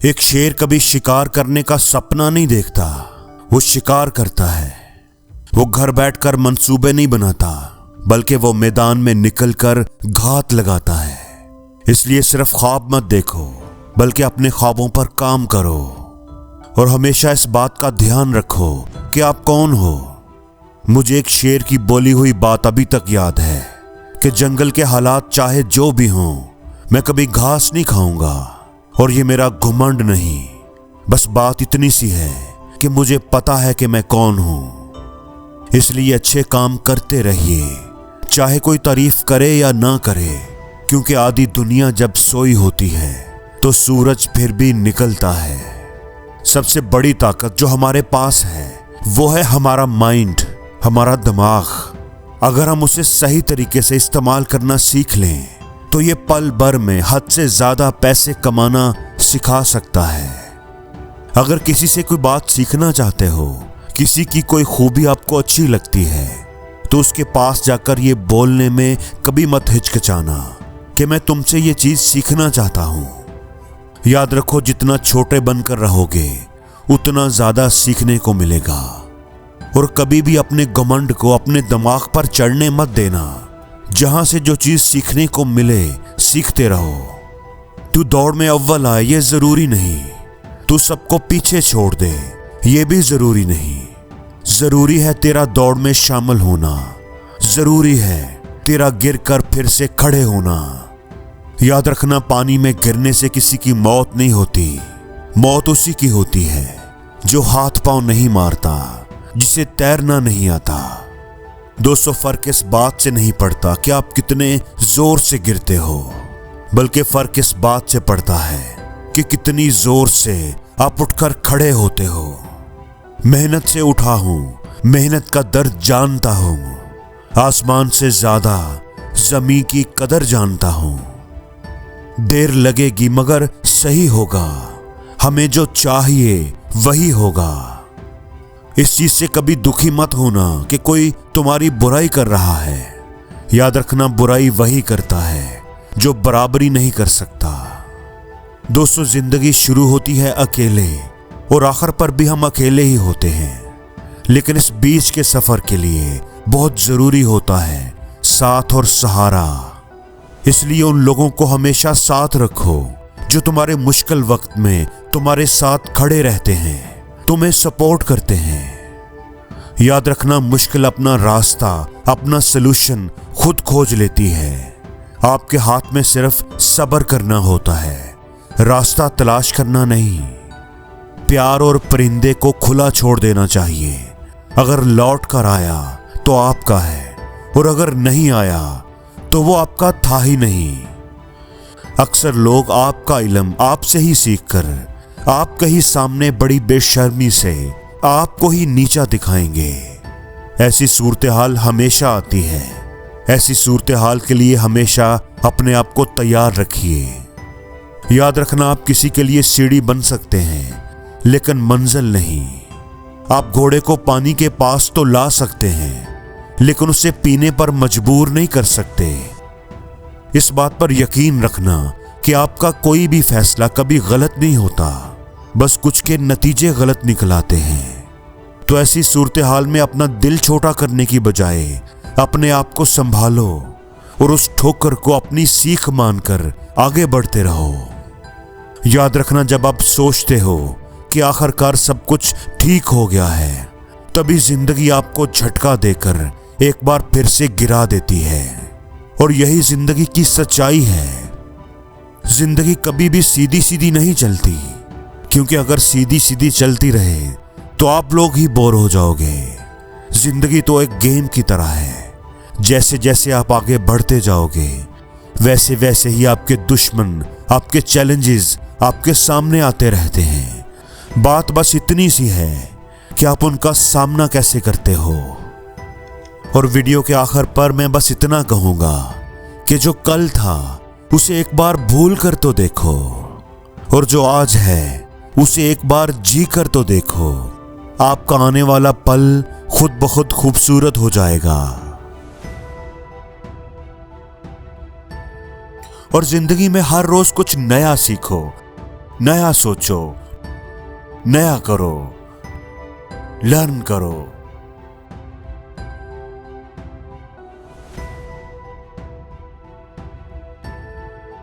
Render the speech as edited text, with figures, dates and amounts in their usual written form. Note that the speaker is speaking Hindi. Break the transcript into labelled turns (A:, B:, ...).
A: एक शेर कभी शिकार करने का सपना नहीं देखता, वो शिकार करता है। वो घर बैठकर मंसूबे नहीं बनाता, बल्कि वो मैदान में निकलकर घात लगाता है। इसलिए सिर्फ ख्वाब मत देखो, बल्कि अपने ख्वाबों पर काम करो। और हमेशा इस बात का ध्यान रखो कि आप कौन हो। मुझे एक शेर की बोली हुई बात अभी तक याद है कि जंगल के हालात चाहे जो भी हों, मैं कभी घास नहीं खाऊंगा। और ये मेरा घुमंड नहीं, बस बात इतनी सी है कि मुझे पता है कि मैं कौन हूं। इसलिए अच्छे काम करते रहिए, चाहे कोई तारीफ करे या ना करे, क्योंकि आधी दुनिया जब सोई होती है तो सूरज फिर भी निकलता है। सबसे बड़ी ताकत जो हमारे पास है वो है हमारा माइंड, हमारा दिमाग। अगर हम उसे सही तरीके से इस्तेमाल करना सीख लें तो ये पल भर में हद से ज्यादा पैसे कमाना सिखा सकता है। अगर किसी से कोई बात सीखना चाहते हो, किसी की कोई खूबी आपको अच्छी लगती है, तो उसके पास जाकर ये बोलने में कभी मत हिचकिचाना कि मैं तुमसे ये चीज सीखना चाहता हूं। याद रखो, जितना छोटे बनकर रहोगे उतना ज्यादा सीखने को मिलेगा। और कभी भी अपने घमंड को अपने दिमाग पर चढ़ने मत देना। जहां से जो चीज सीखने को मिले सीखते रहो। तू दौड़ में अव्वल आए ये जरूरी नहीं, तू सबको पीछे छोड़ दे ये भी जरूरी नहीं। जरूरी है तेरा दौड़ में शामिल होना, जरूरी है तेरा गिर कर फिर से खड़े होना। याद रखना, पानी में गिरने से किसी की मौत नहीं होती, मौत उसी की होती है जो हाथ पांव नहीं मारता, जिसे तैरना नहीं आता। दोस्तों, फर्क इस बात से नहीं पड़ता कि आप कितने जोर से गिरते हो, बल्कि फर्क इस बात से पड़ता है कि कितनी जोर से आप उठकर खड़े होते हो। मेहनत से उठा हूं, मेहनत का दर्द जानता हूं, आसमान से ज्यादा जमीन की कदर जानता हूं। देर लगेगी मगर सही होगा, हमें जो चाहिए वही होगा। इस चीज से कभी दुखी मत होना कि कोई तुम्हारी बुराई कर रहा है। याद रखना, बुराई वही करता है जो बराबरी नहीं कर सकता। दोस्तों, जिंदगी शुरू होती है अकेले और आखिर पर भी हम अकेले ही होते हैं। लेकिन इस बीच के सफर के लिए बहुत जरूरी होता है साथ और सहारा। इसलिए उन लोगों को हमेशा साथ रखो जो तुम्हारे मुश्किल वक्त में तुम्हारे साथ खड़े रहते हैं, तुम्हें सपोर्ट करते हैं। याद रखना, मुश्किल अपना रास्ता, अपना सलूशन खुद खोज लेती है। आपके हाथ में सिर्फ सब्र करना होता है, रास्ता तलाश करना नहीं। प्यार और परिंदे को खुला छोड़ देना चाहिए। अगर लौट कर आया तो आपका है, और अगर नहीं आया तो वो आपका था ही नहीं। अक्सर लोग आपका इल्म आपसे ही सीखकर आपके ही सामने बड़ी बेशर्मी से आपको ही नीचा दिखाएंगे। ऐसी सूरत-ए-हाल हमेशा आती है। ऐसी सूरत-ए-हाल के लिए हमेशा अपने आप को तैयार रखिए। याद रखना, आप किसी के लिए सीढ़ी बन सकते हैं, लेकिन मंजिल नहीं। आप घोड़े को पानी के पास तो ला सकते हैं, लेकिन उसे पीने पर मजबूर नहीं कर सकते। इस बात पर यकीन रखना कि आपका कोई भी फैसला कभी गलत नहीं होता, बस कुछ के नतीजे गलत निकल आते हैं। तो ऐसी सूरत-ए-हाल में अपना दिल छोटा करने की बजाय अपने आप को संभालो और उस ठोकर को अपनी सीख मानकर आगे बढ़ते रहो। याद रखना, जब आप सोचते हो कि आखिरकार सब कुछ ठीक हो गया है, तभी जिंदगी आपको झटका देकर एक बार फिर से गिरा देती है। और यही जिंदगी की सच्चाई है। जिंदगी कभी भी सीधी सीधी नहीं चलती, क्योंकि अगर सीधी सीधी चलती रहे तो आप लोग ही बोर हो जाओगे। जिंदगी तो एक गेम की तरह है। जैसे जैसे आप आगे बढ़ते जाओगे, वैसे वैसे ही आपके दुश्मन, आपके चैलेंजेस आपके सामने आते रहते हैं। बात बस इतनी सी है कि आप उनका सामना कैसे करते हो। और वीडियो के आखिर पर मैं बस इतना कहूंगा कि जो कल था उसे एक बार भूल कर तो देखो, और जो आज है उसे एक बार जी कर तो देखो। आपका आने वाला पल खुद ब खुद खूबसूरत हो जाएगा। और जिंदगी में हर रोज कुछ नया सीखो, नया सोचो, नया करो, लर्न करो।